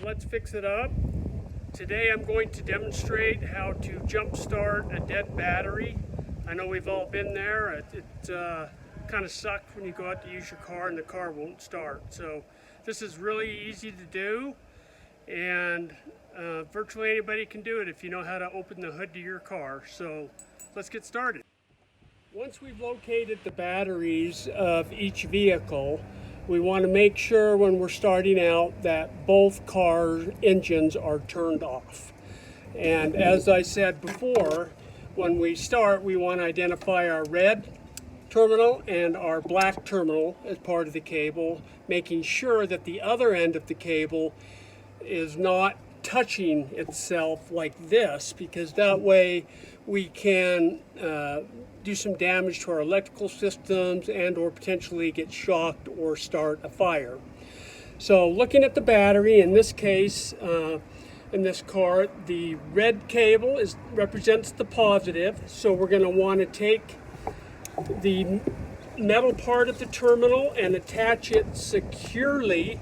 Let's Fix It Up. Today I'm going to demonstrate how to jump start a dead battery. I know we've all been there. It kind of sucks when you go out to use your car and the car won't start. So this is really easy to do, and virtually anybody can do it if you know how to open the hood to your car. So let's get started. Once we've located the batteries of each vehicle, we want to make sure when we're starting out that both car engines are turned off. And as I said before, when we start, we want to identify our red terminal and our black terminal as part of the cable, making sure that the other end of the cable is not touching itself like this, because that way we can do some damage to our electrical systems and or potentially get shocked or start a fire. So looking at the battery, in this case, in this car, the red cable represents the positive. So we're going to want to take the metal part of the terminal and attach it securely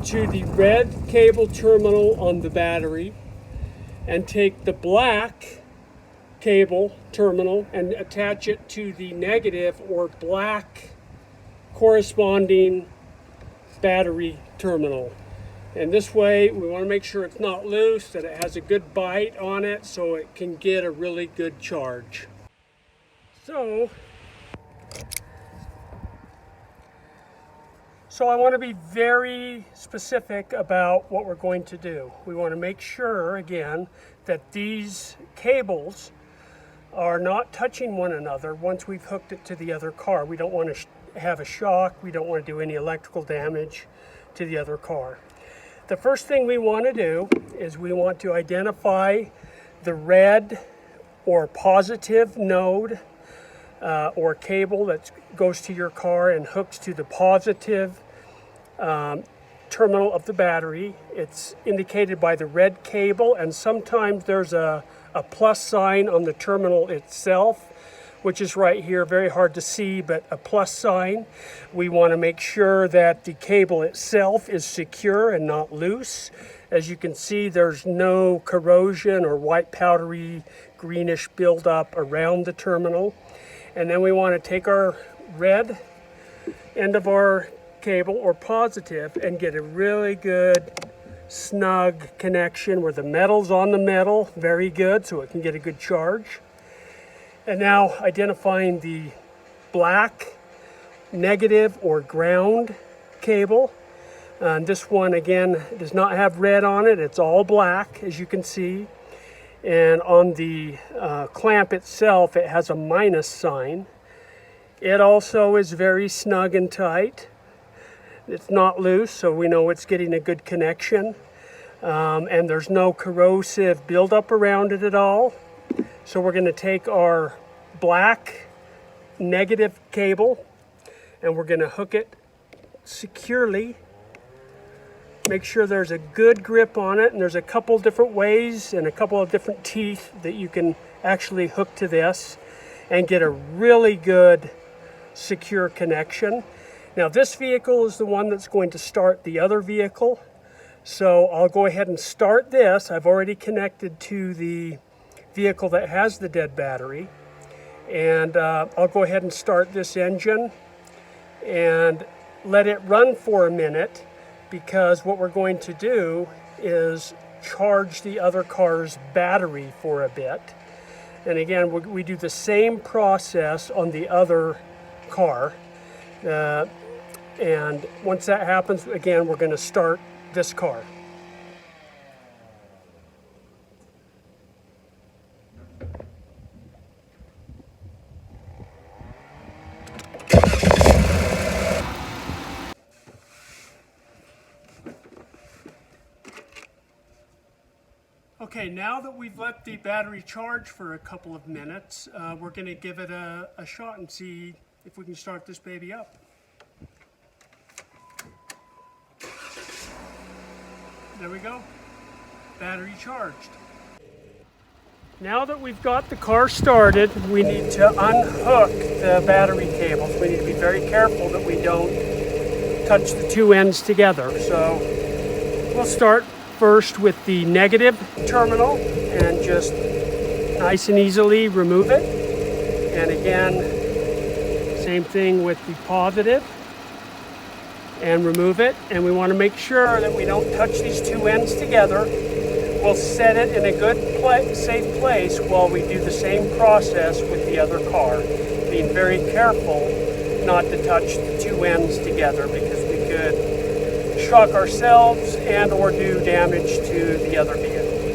to the red cable terminal on the battery, and take the black cable terminal and attach it to the negative or black corresponding battery terminal. And this way we want to make sure it's not loose, that it has a good bite on it so it can get a really good charge. So I want to be very specific about what we're going to do. We want to make sure, again, that these cables are not touching one another once we've hooked it to the other car. We don't want to have a shock. We don't want to do any electrical damage to the other car. The first thing we want to do is we want to identify the red or positive node or cable that goes to your car and hooks to the positive terminal of the battery. It's indicated by the red cable, and sometimes there's a plus sign on the terminal itself, which is right here, very hard to see, but a plus sign. We want to make sure that the cable itself is secure and not loose. As you can see, there's no corrosion or white powdery greenish buildup around the terminal. And then we want to take our red end of our cable or positive and get a really good snug connection where the metal's on the metal, very good, so it can get a good charge. And now identifying the black negative or ground cable. This one again does not have red on it, it's all black, as you can see. And on the clamp itself, it has a minus sign. It also is very snug and tight. It's not loose, so we know it's getting a good connection. And there's no corrosive buildup around it at all. So we're going to take our black negative cable and we're going to hook it securely. Make sure there's a good grip on it, and there's a couple different ways and a couple of different teeth that you can actually hook to this and get a really good secure connection. Now this vehicle is the one that's going to start the other vehicle. So I'll go ahead and start this. I've already connected to the vehicle that has the dead battery. And I'll go ahead and start this engine and let it run for a minute, because what we're going to do is charge the other car's battery for a bit. And again, we do the same process on the other car. And once that happens, again, we're going to start this car. Okay, now that we've let the battery charge for a couple of minutes, we're going to give it a shot and see if we can start this baby up. There we go, battery charged. Now that we've got the car started, we need to unhook the battery cables. We need to be very careful that we don't touch the two ends together. So We'll start first with the negative terminal and just nice and easily remove it. And again, same thing with the positive, and remove it. And we want to make sure that we don't touch these two ends together. We'll set it in a good safe place while we do the same process with the other car, being very careful not to touch the two ends together, because we could shock ourselves and or do damage to the other vehicle.